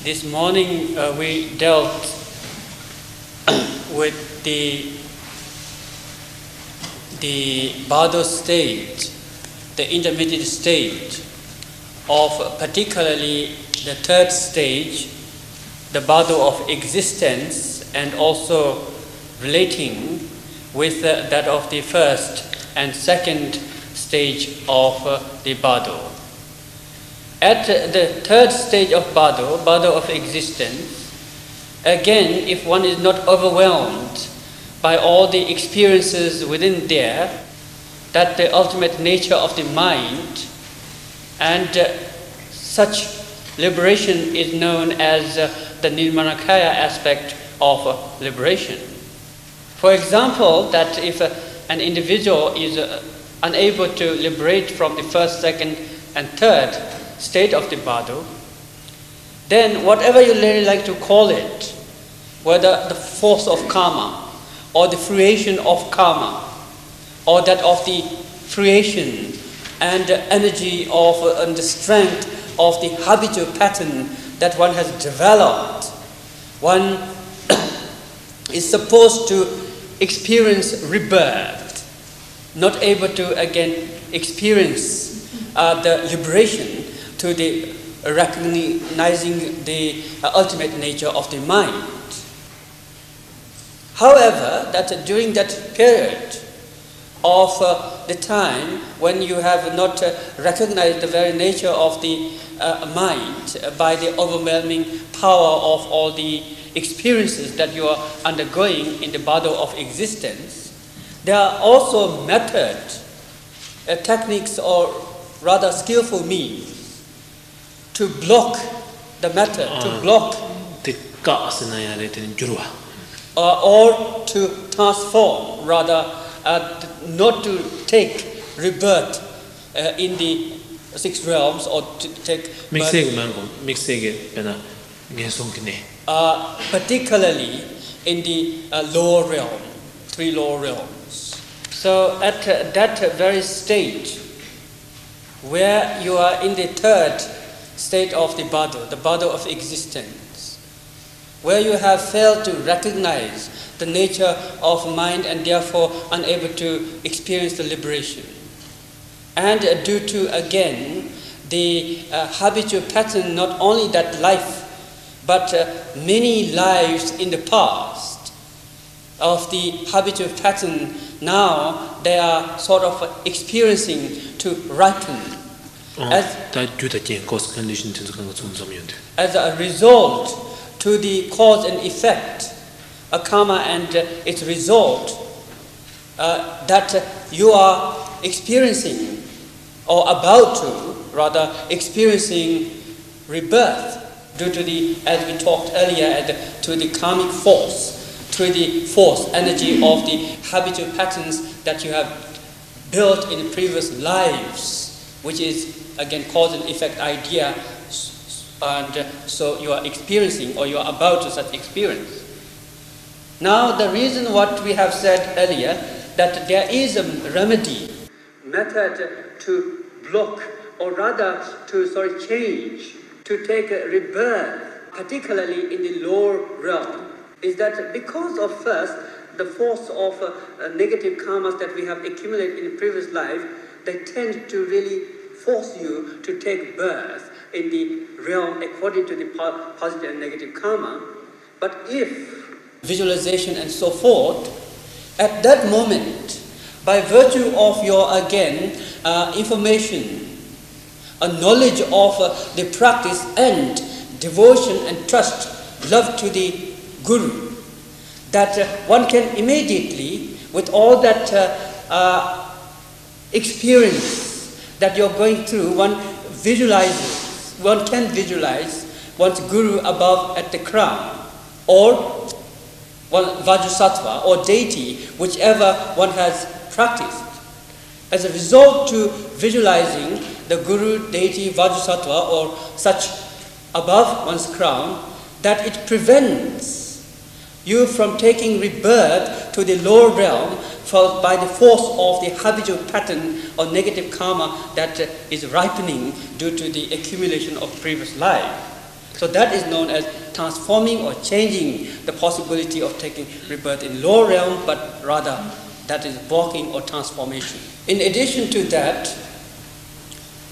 This morning we dealt with the Bardo state, the intermediate state of particularly the third stage, the Bardo of existence, and also relating with that of the first and second stage of the Bardo. At the third stage of Bardo, Bardo of existence, again, if one is not overwhelmed by all the experiences within there, that the ultimate nature of the mind, and such liberation is known as the Nirmanakaya aspect of liberation. For example, that if an individual is unable to liberate from the first, second, and third state of the Bardo, then whatever you really like to call it, whether the force of karma, or the fruition of karma, or that of the fruition and the energy of and the strength of the habitual pattern that one has developed, one is supposed to experience rebirth, not able to again experience the liberation to the recognizing the ultimate nature of the mind. However, that during that period of the time when you have not recognized the very nature of the mind by the overwhelming power of all the experiences that you are undergoing in the Bardo of existence, there are also methods, techniques, or rather skillful means to block the method, to block or to transform, rather not to take rebirth in the six realms, or to take particularly in the lower realm, three lower realms. So at that very stage where you are in the third state of the Bardo of existence, where you have failed to recognize the nature of mind and therefore unable to experience the liberation, and due to again the habitual pattern, not only that life but many lives in the past of the habitual pattern, now they are sort of experiencing to ripen as a result to the cause and effect, a karma and its result, that you are experiencing, or about to rather experiencing rebirth due to the, as we talked earlier, to the karmic force, to the force, energy of the habitual patterns that you have built in previous lives, which is again cause and effect idea, and so you are experiencing, or you are about to such experience. Now the reason what we have said earlier, that there is a remedy, method to block, or rather to change, to take a rebirth, particularly in the lower realm, is that because of first the force of negative karmas that we have accumulated in the previous life, they tend to really force you to take birth in the realm according to the positive and negative karma. But if visualization and so forth, at that moment, by virtue of your again information, a knowledge of the practice and devotion and trust, love to the Guru, that one can immediately, with all that experience that you're going through, one can visualize one's Guru above at the crown, or one Vajrasattva or deity, whichever one has practiced. As a result to visualizing the Guru, deity, Vajrasattva or such above one's crown, that it prevents you from taking rebirth to the lower realm by the force of the habitual pattern or negative karma that is ripening due to the accumulation of previous life. So that is known as transforming or changing the possibility of taking rebirth in lower realm, but rather that is walking or transformation. In addition to that,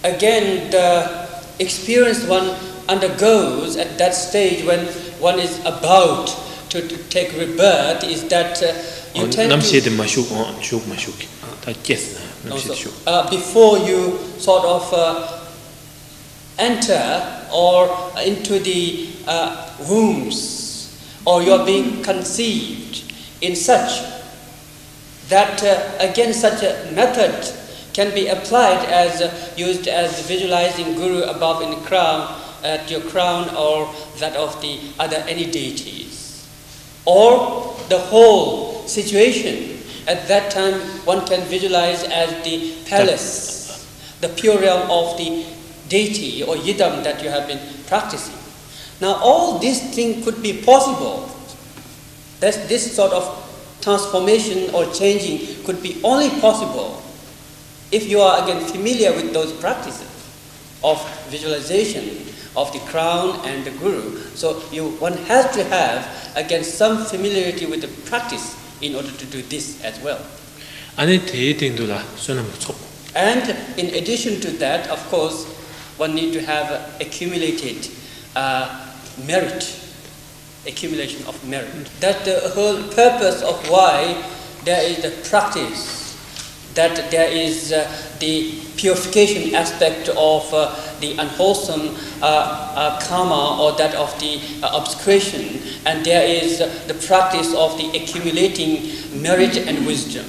again, the experience one undergoes at that stage when one is about to take rebirth is that you tend to before you sort of enter or into the wombs, or you are being conceived in such that again such a method can be applied as used as visualizing Guru above in the crown, at your crown, or that of the other any deities, or the whole situation. At that time one can visualize as the palace, the pure realm of the deity or yidam that you have been practicing. Now all these things could be possible. This sort of transformation or changing could be only possible if you are again familiar with those practices of visualization of the crown and the Guru. So one has to have again some familiarity with the practice in order to do this as well. And in addition to that, of course, one need to have accumulated merit, accumulation of merit. That's the whole purpose of why there is the practice, that there is the purification aspect of the unwholesome karma or that of the obscuration, and there is the practice of the accumulating merit and wisdom.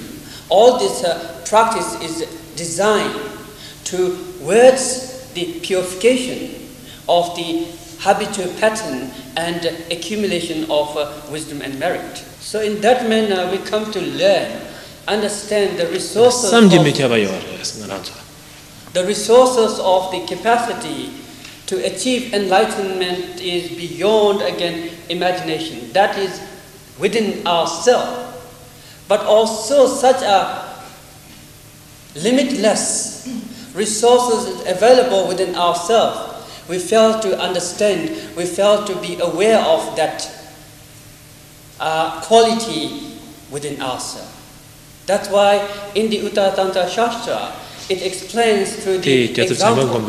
All this practice is designed towards the purification of the habitual pattern and accumulation of wisdom and merit. So in that manner we come to learn, understand the resources of the capacity to achieve enlightenment is beyond again imagination. That is within ourselves, but also such a limitless resources available within ourselves. We fail to understand, we fail to be aware of that quality within ourselves. That's why in the Uttara Tantra Shastra, it explains through the example.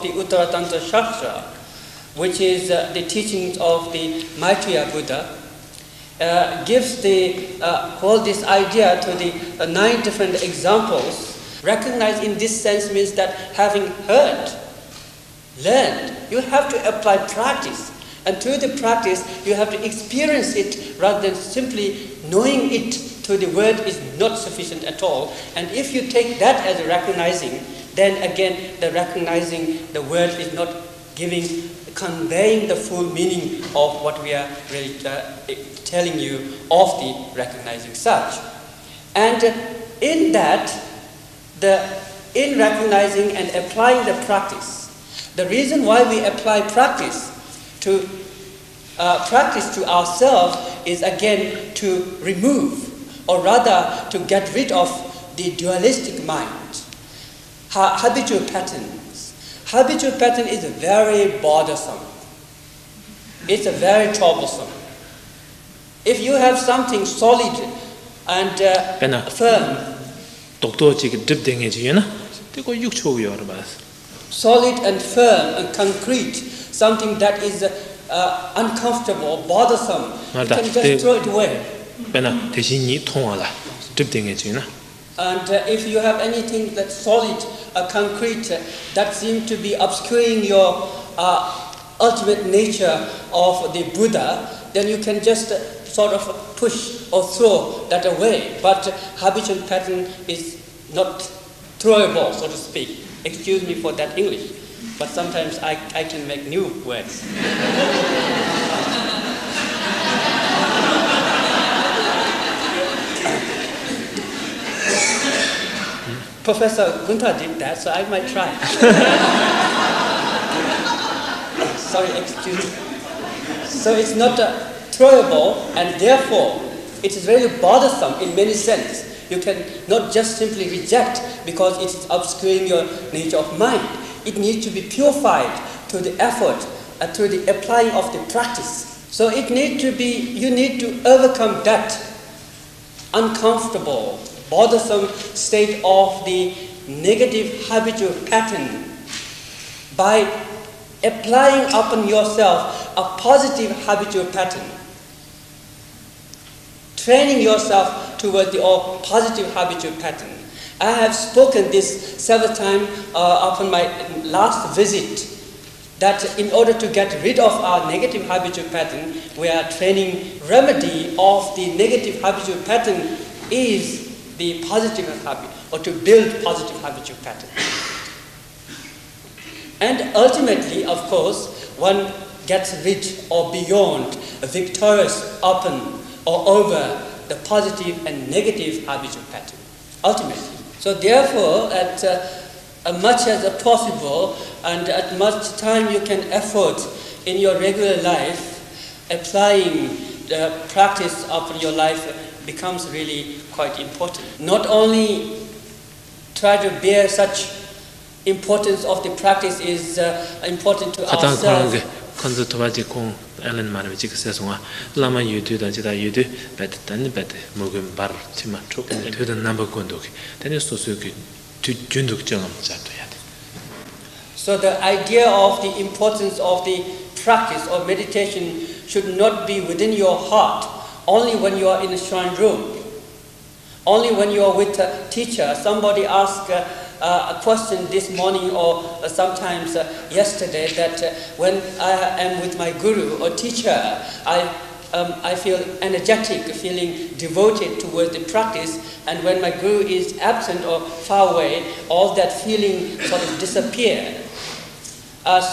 The Uttara Tantra Shastra, which is the teachings of the Maitreya Buddha, gives this idea to the 9 different examples. Recognize in this sense means that having heard, learned, you have to apply practice. And through the practice, you have to experience it rather than simply knowing it through the word is not sufficient at all. And if you take that as a recognizing, then again, the recognizing the word is not conveying the full meaning of what we are really telling you of the recognizing such. And in that, in recognizing and applying the practice, the reason why we apply practice to ourselves is again to remove, or rather to get rid of the dualistic mind, habitual patterns. Habitual pattern is very bothersome. It's very troublesome. If you have something solid and firm, solid and firm and concrete, something that is uncomfortable, bothersome, you can just throw it away. And if you have anything that's solid concrete that seem to be obscuring your ultimate nature of the Buddha, then you can just sort of push or throw that away. But habitual pattern is not throwable, so to speak. Excuse me for that English, but sometimes I can make new words. Professor Gunther did that, so I might try. Sorry, excuse me. So it's not throwable, and therefore it is very bothersome in many sense. You can not just simply reject because it is obscuring your nature of mind. It needs to be purified through the effort, through the applying of the practice. So you need to overcome that uncomfortable, bothersome state of the negative habitual pattern by applying upon yourself a positive habitual pattern, training yourself towards the positive habitual pattern. I have spoken this several times upon my last visit, that in order to get rid of our negative habitual pattern, we are training remedy of the negative habitual pattern is the positive habit, or to build positive habitual pattern. And ultimately, of course, one gets rid or beyond, victorious upon or over the positive and negative habitual pattern, ultimately. So therefore, at much as possible and at much time you can afford in your regular life, applying the practice of your life becomes really quite important. Not only try to bear such importance of the practice is important to ourselves. Ellen Marvich says, Lama you do that you do, but then better Mugum Bar Tima to the number Gondok. Then you so to Junduk Jungam Zatuyat. So the idea of the importance of the practice or meditation should not be within your heart only when you are in a shrine room. Only when you are with a teacher. Somebody asked a question this morning or sometimes yesterday that when I am with my guru or teacher, I feel energetic, feeling devoted towards the practice, and when my guru is absent or far away, all that feeling sort of disappears.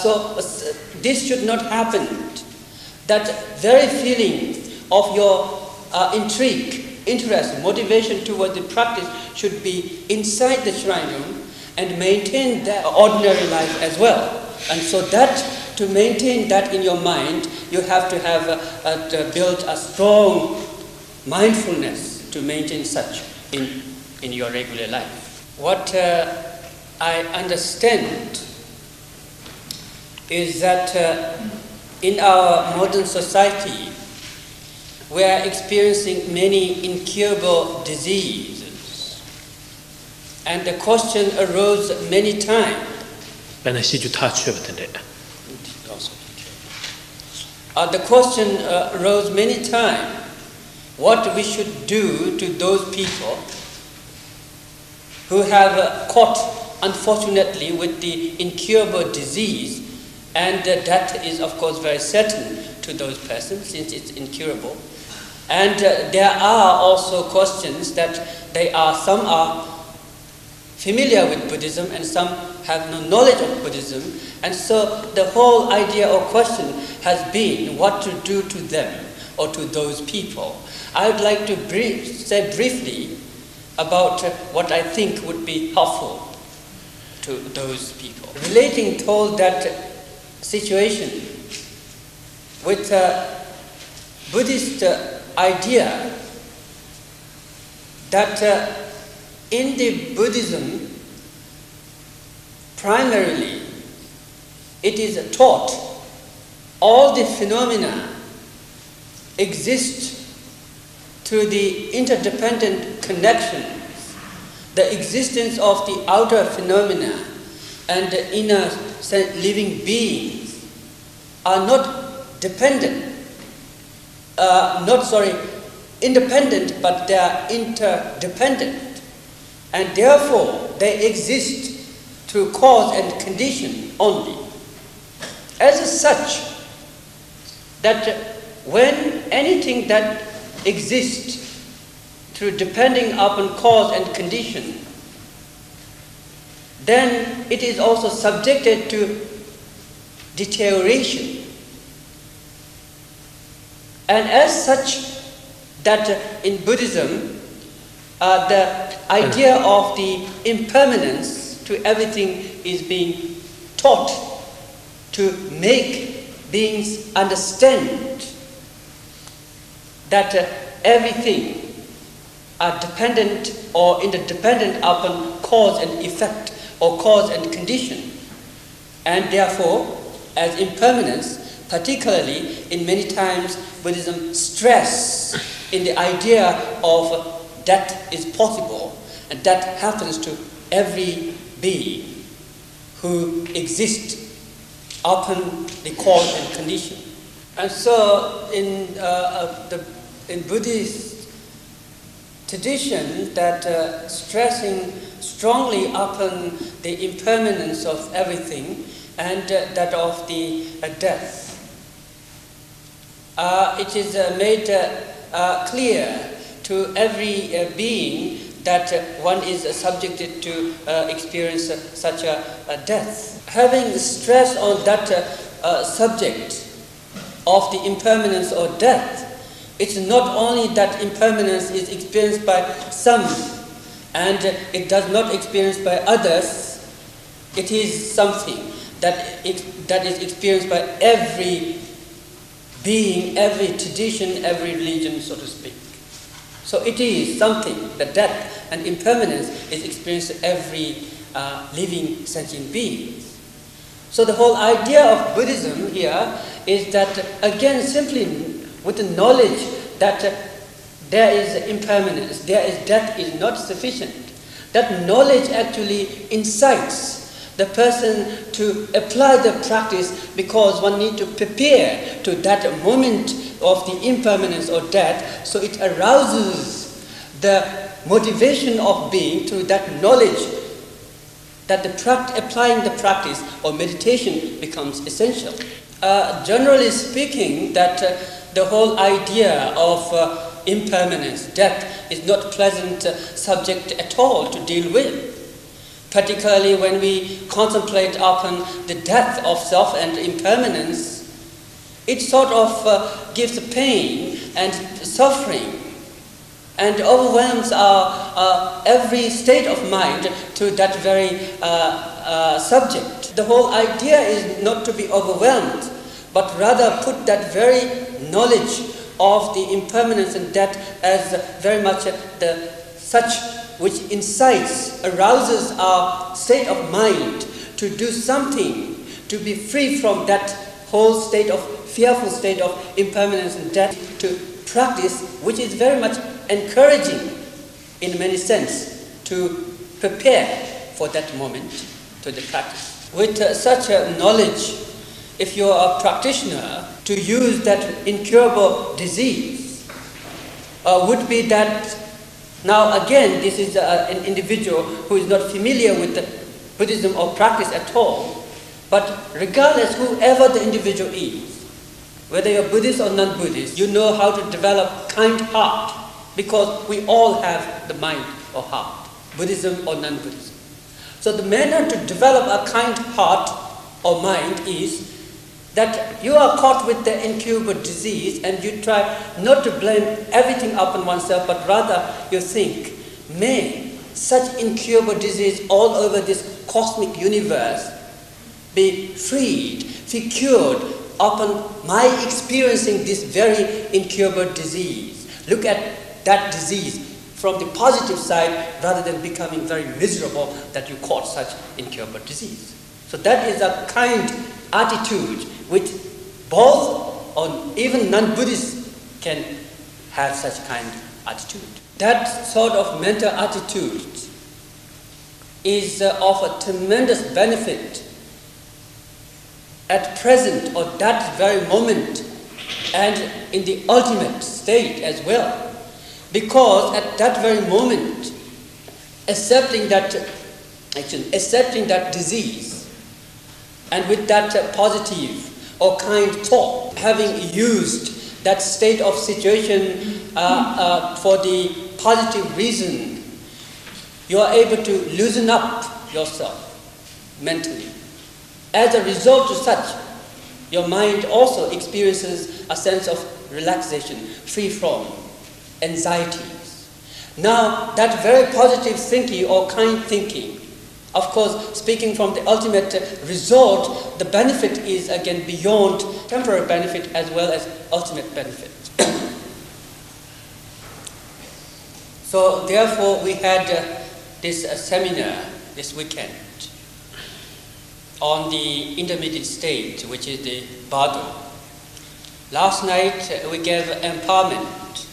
So this should not happen. That very feeling of your intrigue, interest, motivation towards the practice should be inside the shrine room and maintain that ordinary life as well. And so that, to maintain that in your mind, you have to have to build a strong mindfulness to maintain such in your regular life. What I understand is that in our modern society, we are experiencing many incurable diseases. And the question arose many times. The question arose many times what we should do to those people who have caught, unfortunately, with the incurable disease, and that is, of course, very certain to those persons since it's incurable. And there are also questions that some are familiar with Buddhism and some have no knowledge of Buddhism. And so the whole idea or question has been what to do to them or to those people. I would like to say briefly about what I think would be helpful to those people. Relating to that situation with Buddhist idea that in the Buddhism, primarily, it is taught all the phenomena exist through the interdependent connections. The existence of the outer phenomena and the inner living beings are not dependent, independent, but they are interdependent. And therefore, they exist through cause and condition only. As such, that when anything that exists through depending upon cause and condition, then it is also subjected to deterioration. And as such, that in Buddhism, the idea of the impermanence to everything is being taught to make beings understand that everything are dependent or interdependent upon cause and effect or cause and condition. And therefore, as impermanence, particularly in many times Buddhism stress in the idea of death is possible, and that happens to every being who exists upon the cause and condition. And so in Buddhist tradition, that stressing strongly upon the impermanence of everything and that of the death, it is made clear to every being that one is subjected to experience such a death. Having stress on that subject of the impermanence or death, it's not only that impermanence is experienced by some and it does not experience by others, it is something that is experienced by every being, every tradition, every religion, so to speak. So it is something that death and impermanence is experienced by every living sentient being. So the whole idea of Buddhism here is that, again, simply with the knowledge that there is impermanence, there is death, is not sufficient. That knowledge actually incites the person to apply the practice, because one needs to prepare to that moment of the impermanence or death, so it arouses the motivation of being to that knowledge that applying the practice or meditation becomes essential. Generally speaking, that the whole idea of impermanence, death, is not a pleasant subject at all to deal with. Particularly when we contemplate upon the death of self and impermanence, it sort of gives pain and suffering and overwhelms our every state of mind to that very subject. The whole idea is not to be overwhelmed, but rather put that very knowledge of the impermanence and death as very much such which incites, arouses our state of mind to do something, to be free from that whole state of fearful state of impermanence and death, to practice, which is very much encouraging in many sense to prepare for that moment to the practice. With such a knowledge, if you are a practitioner, to use that incurable disease would be that. Now again, this is an individual who is not familiar with the Buddhism or practice at all, but regardless, whoever the individual is, whether you're Buddhist or non-Buddhist, you know how to develop kind heart, because we all have the mind or heart, Buddhism or non-Buddhism. So the manner to develop a kind heart or mind is that you are caught with the incurable disease and you try not to blame everything upon oneself, but rather you think, may such incurable disease all over this cosmic universe be freed, be cured upon my experiencing this very incurable disease. Look at that disease from the positive side rather than becoming very miserable that you caught such incurable disease. So that is a kind attitude which both or even non-Buddhists can have such kind attitude. That sort of mental attitude is of a tremendous benefit at present or that very moment and in the ultimate state as well. Because at that very moment, accepting that actually accepting that disease, and with that positive or kind thought, having used that state of situation for the positive reason, you are able to loosen up yourself mentally. As a result of such, your mind also experiences a sense of relaxation, free from anxieties. Now, that very positive thinking or kind thinking, of course, speaking from the ultimate result, the benefit is again beyond temporary benefit as well as ultimate benefit. So, therefore, we had this seminar this weekend on the intermediate state, which is the Bardo. Last night, we gave empowerment,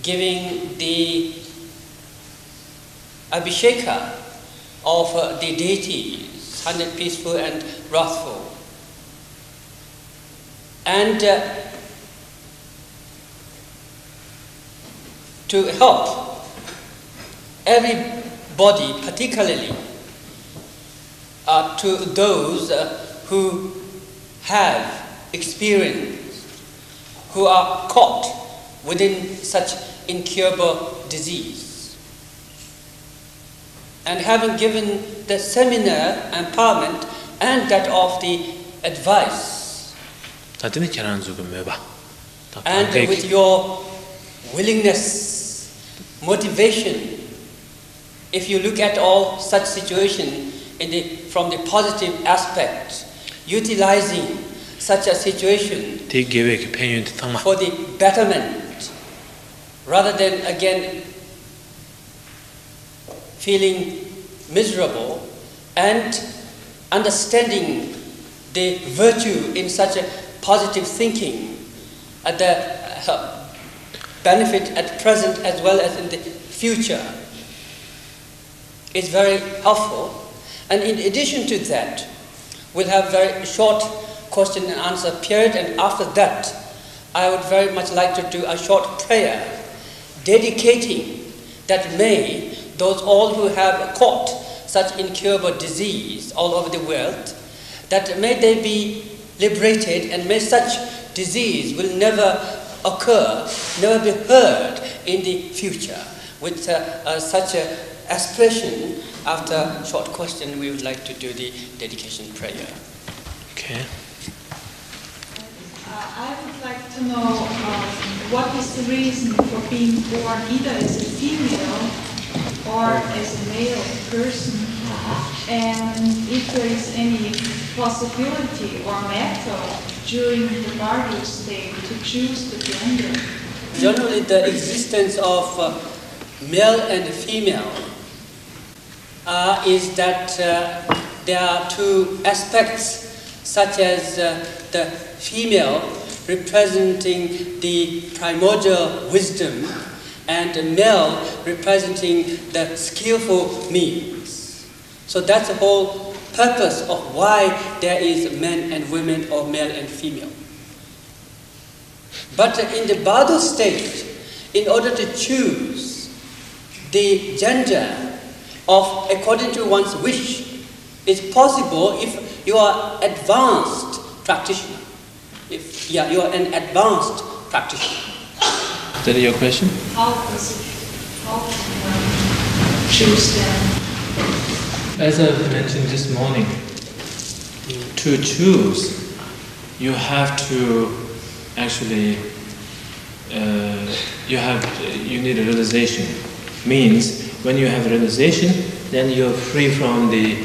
giving the Abhisheka of the deities, 100 peaceful and wrathful. And to help everybody, particularly to those who have experienced, who are caught within such incurable disease. And having given the seminar empowerment and that of the advice, and with your willingness, motivation, if you look at all such situation from the positive aspect, utilizing such a situation for the betterment, rather than again feeling miserable, and understanding the virtue in such a positive thinking, at the benefit at present as well as in the future, is very helpful. And in addition to that, we'll have very short question and answer period, and after that, I would very much like to do a short prayer dedicating that may those all who have caught such incurable disease all over the world, that may they be liberated, and may such disease will never occur, never be heard in the future. With such an aspiration, after short question, we would like to do the dedication prayer. Okay. I would like to know what is the reason for being born either as a female or as a male person, and if there is any possibility or method during the Bardo state to choose the gender. Generally, the existence of male and female is that there are two aspects, such as the female representing the primordial wisdom and the male representing the skillful means. So that's the whole purpose of why there is men and women or male and female. But in the Bardo state, in order to choose the gender of according to one's wish, it's possible if you are advanced practitioner. If you are an advanced practitioner. Is that your question? How can one choose them? As I mentioned this morning, to choose, you have to actually, you need a realization. Means when you have realization, then you're free from the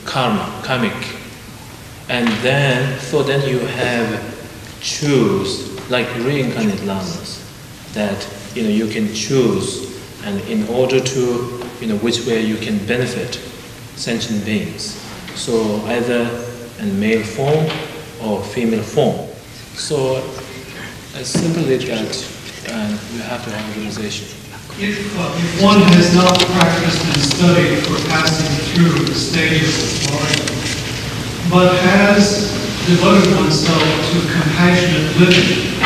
karmic, and then you have choose, like reincarnate lamas, that you can choose, and in order to which way you can benefit sentient beings. So either in male form or female form. So as simply that, you have to have realization. If one has not practiced and studied for passing through the stages of Bardo, but has devoted oneself to compassionate living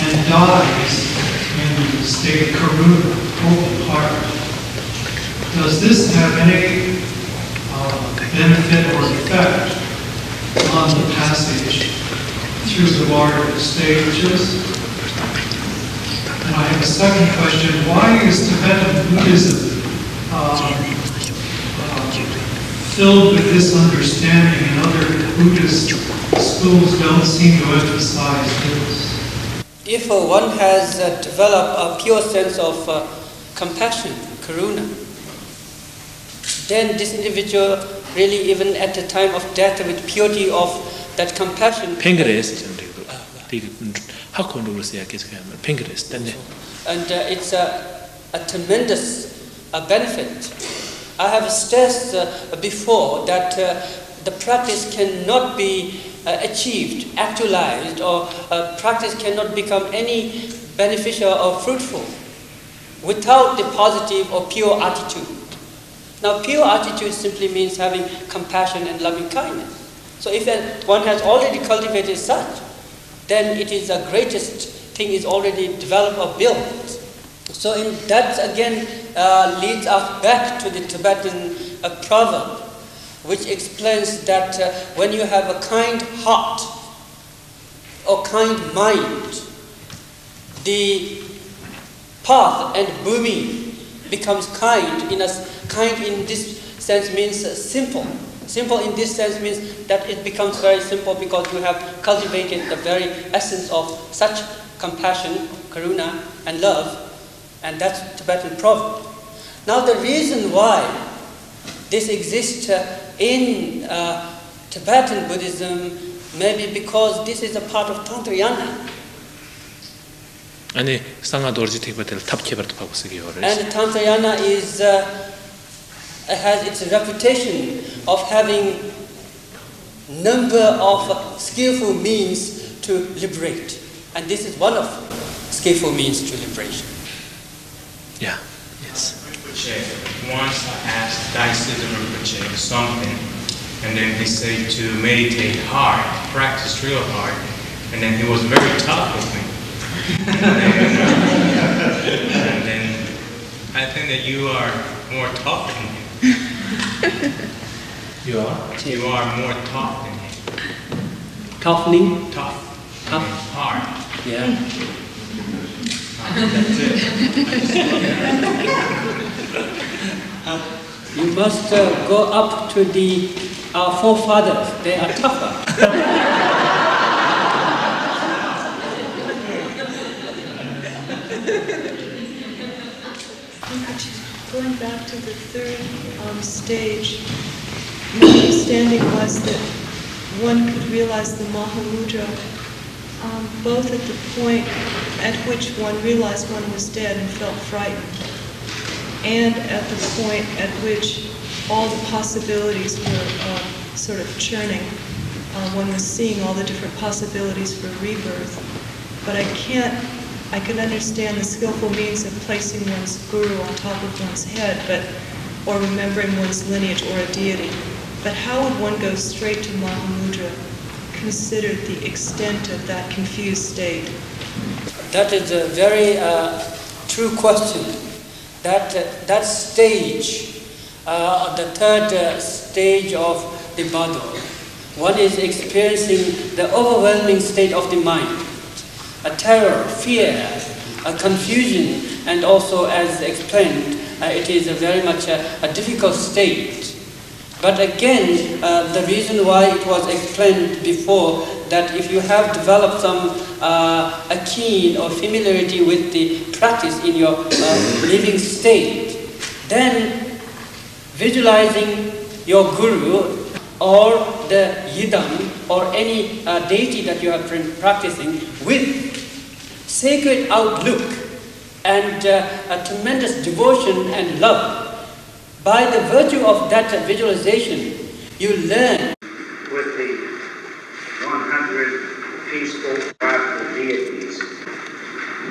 and dies in the state of karuna, open heart, does this have any benefit or effect on the passage through the Bardo stages? And I have a second question. Why is Tibetan Buddhism filled with this understanding and other Buddhist schools don't seem to emphasize this? If one has developed a pure sense of compassion, karuna, then this individual really, even at the time of death, with purity of that compassion, and it's a tremendous benefit. I have stressed before that the practice cannot be achieved, actualized, or practice cannot become any beneficial or fruitful without the positive or pure attitude. Now, pure attitude simply means having compassion and loving kindness. So if one has already cultivated such, then it is the greatest thing is already developed or built. So that again leads us back to the Tibetan proverb, which explains that when you have a kind heart or kind mind, the path and bhumi becomes kind. Kind in this sense means simple. Simple in this sense means that it becomes very simple because you have cultivated the very essence of such compassion, karuna, and love, and that's Tibetan proverb. Now the reason why this exists in Tibetan Buddhism may be because this is a part of Tantrayana. 아니 상하 도르지 택바텔 탑케버도 하고 쓰기 어려워. And Tantrayana has its reputation of having number of skillful means to liberate, and this is one of skillful means to liberation. Yeah. Yes. Once I asked Daishizen Rinpoche something, and then he said to meditate hard, practice real hard, and then he was very tough with me. And then I think that you are more tough than him. You are? You are more tough than him. Toughening? Tough. Hard. Yeah. That's it. You must go up to our forefathers. They are tougher. Going back to the third stage, my understanding was that one could realize the Mahamudra both at the point at which one realized one was dead and felt frightened, and at the point at which all the possibilities were sort of churning. One was seeing all the different possibilities for rebirth. But I can understand the skillful means of placing one's guru on top of one's head, or remembering one's lineage or a deity. But how would one go straight to Mahamudra, considered the extent of that confused state? That is a very true question. That stage, the third stage of the Bardo, one is experiencing the overwhelming state of the mind. A terror, fear, a confusion, and also, as explained, it is very much a difficult state. But again, the reason why it was explained before, that if you have developed some a keen or familiarity with the practice in your living state, then visualizing your guru or the yidam or any deity that you have been practicing with sacred outlook and a tremendous devotion and love, by the virtue of that visualization, you learn. With the 100 peaceful, practical deities,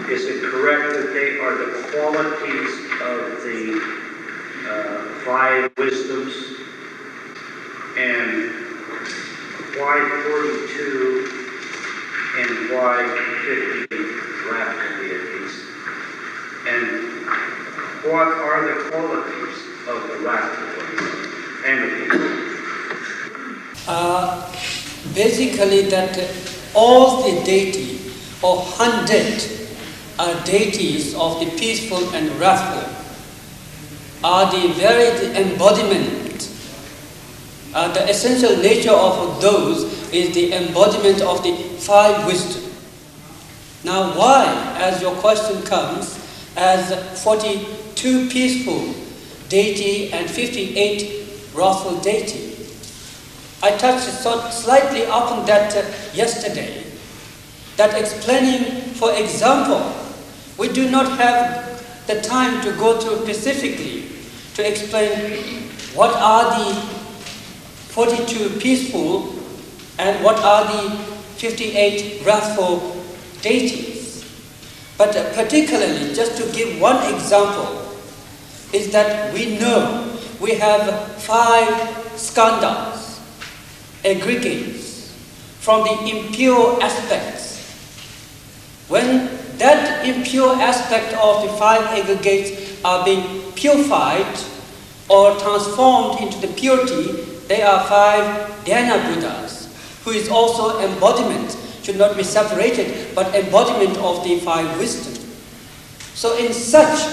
is it correct that they are the qualities of the 5 wisdoms? And why 42 and why 50 radical deities? And what are the qualities of the wrathful and of the Basically, that all the deity or 100 deities of the peaceful and wrathful are the very embodiment. The essential nature of those is the embodiment of the 5 wisdom. Now, why, as your question comes, as 42 peaceful deity and 58 wrathful deity? I touched slightly upon that yesterday, that explaining, for example, we do not have the time to go through specifically to explain what are the 42 peaceful and what are the 58 wrathful deities. But particularly, just to give one example, is that we know we have 5 skandhas, aggregates, from the impure aspects. When that impure aspect of the 5 aggregates are being purified or transformed into the purity, they are 5 Dhyana Buddhas, who is also embodiment, should not be separated, but embodiment of the 5 wisdom. So in such,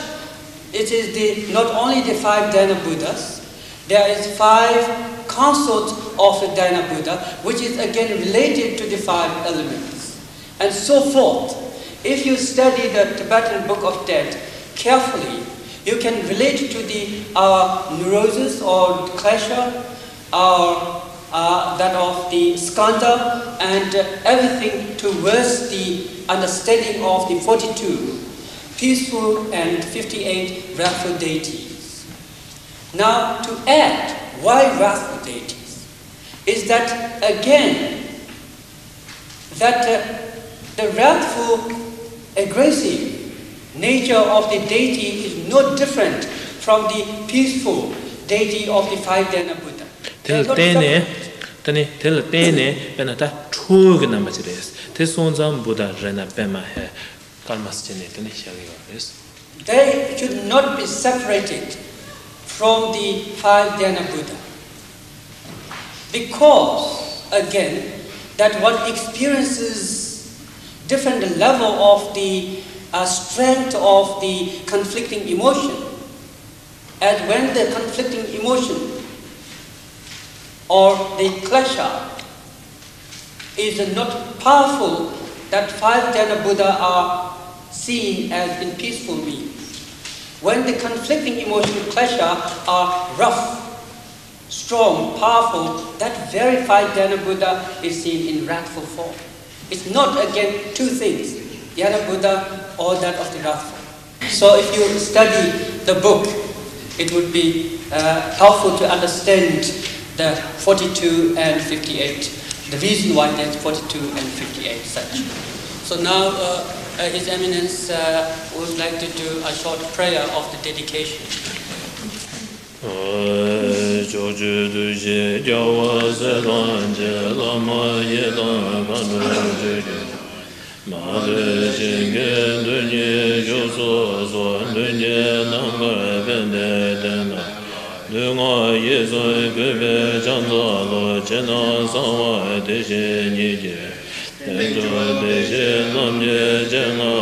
it is not only the 5 Dhyana Buddhas, there is 5 consorts of the Dhyana Buddha, which is again related to the 5 elements, and so forth. If you study the Tibetan Book of Dead carefully, you can relate to the neurosis or klesha, that of the skandha, and everything towards the understanding of the 42 peaceful and 58 wrathful deities. Now, to add, why wrathful deities? Is that again, that the wrathful, aggressive nature of the deity is no different from the peaceful deity of the 5 Dhyana Buddha. They should not be separated from the 5 Dhyana Buddha. Because, again, that one experiences different level of the strength of the conflicting emotion. And when the conflicting emotion or the klesha is not powerful, that 5 Dhyana Buddha are seen as in peaceful beings. When the conflicting emotion klesha are rough, strong, powerful, that very 5 Dhyana Buddha is seen in wrathful form. It's not, again, 2 things, Dhyana Buddha or that of the wrathful. So if you study the book, it would be helpful to understand the 42 and 58, the reason why there's 42 and 58 such. So now His Eminence would like to do a short prayer of the dedication. ByJamgon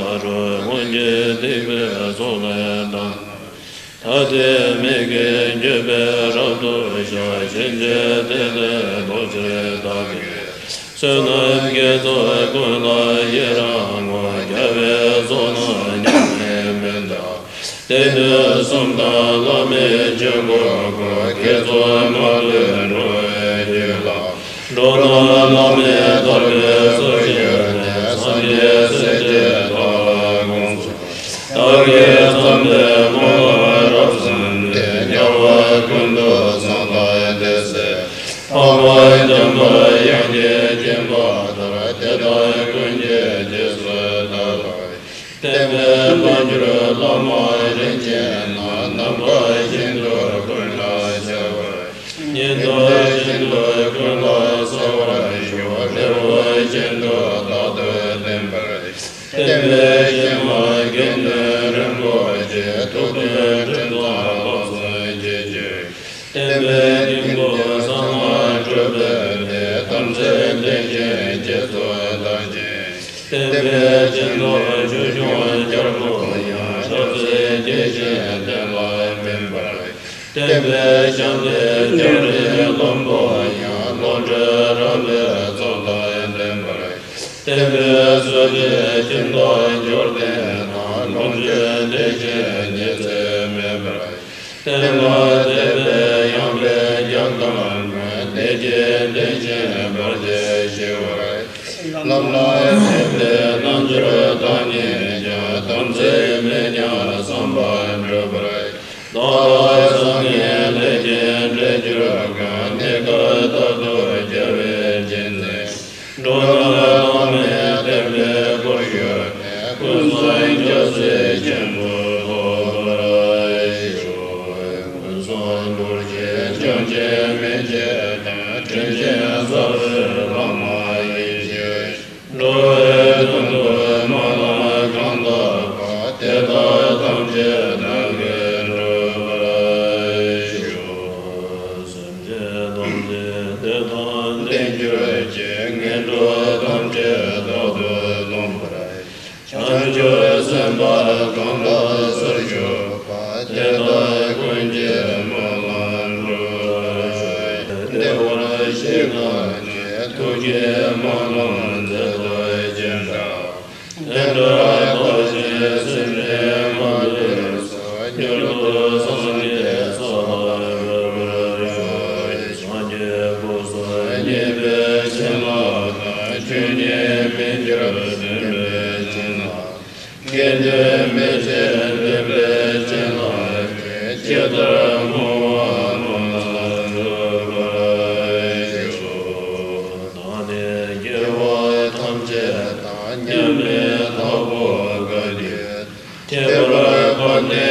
Te